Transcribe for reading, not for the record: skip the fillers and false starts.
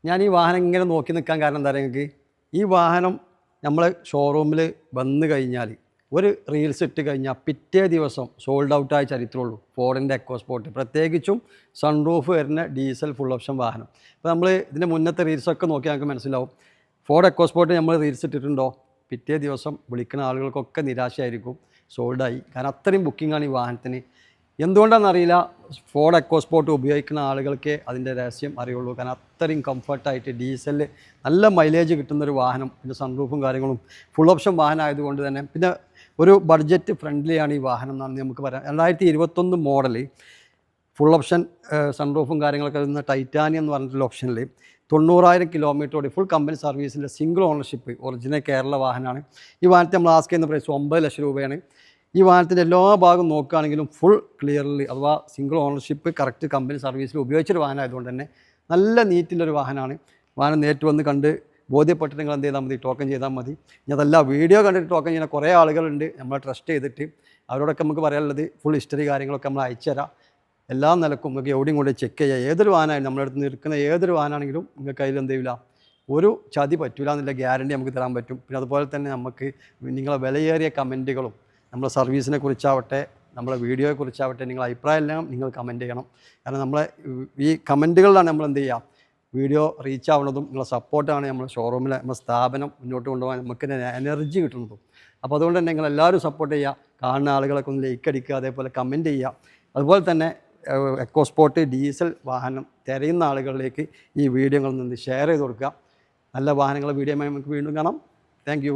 ഞാൻ ഈ വാഹനം ഇങ്ങനെ നോക്കി നിൽക്കാൻ കാരണം എന്താ പറയുക, നിങ്ങൾക്ക് ഈ വാഹനം നമ്മൾ ഷോറൂമിൽ വന്നു കഴിഞ്ഞാൽ ഒരു റീൽസ് ഇട്ട് കഴിഞ്ഞാൽ പിറ്റേ ദിവസം സോൾഡ് ഔട്ടായ ചരിത്രമുള്ളൂ. ഫോർഡിൻ്റെ എക്കോസ്പോർട്ട്, പ്രത്യേകിച്ചും സൺറൂഫ് വരുന്ന ഡീസൽ ഫുൾ ഓപ്ഷൻ വാഹനം. ഇപ്പോൾ നമ്മൾ ഇതിൻ്റെ മുന്നത്തെ റീൽസൊക്കെ നോക്കി നമുക്ക് മനസ്സിലാവും. ഫോർഡ് എക്കോസ്പോർട്ട് നമ്മൾ റീൽസ് ഇട്ടിട്ടുണ്ടോ, പിറ്റേ ദിവസം വിളിക്കുന്ന ആളുകൾക്കൊക്കെ നിരാശയായിരിക്കും, സോൾഡായി. കാരണം അത്രയും ബുക്കിംഗാണ് ഈ വാഹനത്തിന്. എന്തുകൊണ്ടാണെന്നറിയില്ല, ഫോർഡ് എക്കോസ്പോർട്ട് ഉപയോഗിക്കുന്ന ആളുകൾക്ക് അതിൻ്റെ രഹസ്യം അറിയുള്ളൂ. കാരണം അത്രയും കംഫർട്ടായിട്ട് ഡീസലിൽ നല്ല മൈലേജ് കിട്ടുന്നൊരു വാഹനം, പിന്നെ സൺറൂഫും കാര്യങ്ങളും ഫുൾ ഓപ്ഷൻ വാഹനം ആയതുകൊണ്ട് തന്നെ, പിന്നെ ഒരു ബഡ്ജറ്റ് ഫ്രണ്ട്ലിയാണ് ഈ വാഹനം എന്നാണ് നമുക്ക് പറയാം. 2021 മോഡൽ ഫുൾ ഓപ്ഷൻ സൺറൂഫും കാര്യങ്ങളൊക്കെ വരുന്ന ടൈറ്റാനിയം എന്ന് പറഞ്ഞിട്ടുള്ള ഓപ്ഷനിൽ 90,000 കിലോമീറ്ററോടെ ഫുൾ കമ്പനി സർവീസിൻ്റെ സിംഗിൾ ഓണർഷിപ്പ് ഒറിജിനൽ കേരള വാഹനമാണ്. ഈ വാഹനത്തെ നമ്മൾ ആസ്ക് ചെയ്യുന്ന പ്രൈസ് 9 ലക്ഷം രൂപയാണ്. ഈ വാഹനത്തിൻ്റെ എല്ലാ ഭാഗം നോക്കുകയാണെങ്കിലും ഫുൾ ക്ലിയർലി, അഥവാ സിംഗിൾ ഓണർഷിപ്പ് കറക്റ്റ് കമ്പനി സർവീസിൽ ഉപയോഗിച്ചൊരു വാഹനം ആയതുകൊണ്ട് തന്നെ നല്ല നീറ്റിലൊരു വാഹനമാണ്. വാഹനം നേരിട്ട് വന്ന് കണ്ട് ബോധ്യപ്പെട്ടിട്ട് നിങ്ങൾ എന്ത് ചെയ്താൽ മതി, ടോക്കൺ ചെയ്താൽ മതി. ഇനി അതല്ല, വീഡിയോ കണ്ടിട്ട് ടോക്കൺ ചെയ്യുന്ന കുറേ ആളുകളുണ്ട്, നമ്മളെ ട്രസ്റ്റ് ചെയ്തിട്ട്. അവരോടൊക്കെ നമുക്ക് പറയാനുള്ളത് ഫുൾ ഹിസ്റ്ററി കാര്യങ്ങളൊക്കെ നമ്മൾ അയച്ചു തരാം. എല്ലാ നിലക്കും നിങ്ങൾക്ക് എവിടെയും കൊണ്ട് ചെക്ക് ചെയ്യുക. ഏതൊരു വാഹനമായാലും നമ്മുടെ അടുത്ത് നിൽക്കുന്ന ഏതൊരു വാഹനമാണെങ്കിലും നിങ്ങൾക്ക് അതിൽ എന്ത് ചെയ്യില്ല, ഒരു ചതി പറ്റില്ല എന്നുള്ള ഗ്യാരണ്ടി നമുക്ക് തരാൻ പറ്റും. പിന്നെ അതുപോലെ തന്നെ നമുക്ക് നിങ്ങളെ വിലയേറിയ കമൻറ്റുകളും നമ്മളെ സർവീസിനെ കുറിച്ചാവട്ടെ, നമ്മളെ വീഡിയോയെ കുറിച്ചാവട്ടെ, നിങ്ങളുടെ അഭിപ്രായം എല്ലാം നിങ്ങൾ കമൻറ്റ് ചെയ്യണം. കാരണം നമ്മളെ ഈ കമൻറ്റുകളിലാണ് നമ്മൾ എന്ത് ചെയ്യുക, വീഡിയോ റീച്ച് ആവുന്നതും നിങ്ങളെ സപ്പോർട്ടാണ് നമ്മുടെ ഷോറൂമിലെ നമ്മുടെ സ്ഥാപനം മുന്നോട്ട് കൊണ്ടുപോകാൻ നമുക്ക് എനർജി കിട്ടുന്നതും. അപ്പോൾ അതുകൊണ്ട് തന്നെ നിങ്ങളെല്ലാവരും സപ്പോർട്ട് ചെയ്യുക. കാണുന്ന ആളുകളൊക്കെ ഒന്ന് ലൈക്ക് അടിക്കുക, അതേപോലെ കമൻറ്റ് ചെയ്യുക. അതുപോലെ തന്നെ എക്കോസ്പോർട്ട് ഡീസൽ വാഹനം തിരയുന്ന ആളുകളിലേക്ക് ഈ വീഡിയോകളിൽ നിന്ന് ഷെയർ ചെയ്ത് കൊടുക്കുക. നല്ല വാഹനങ്ങളുടെ വീഡിയോയുമായി നമുക്ക് വീണ്ടും കാണാം. താങ്ക്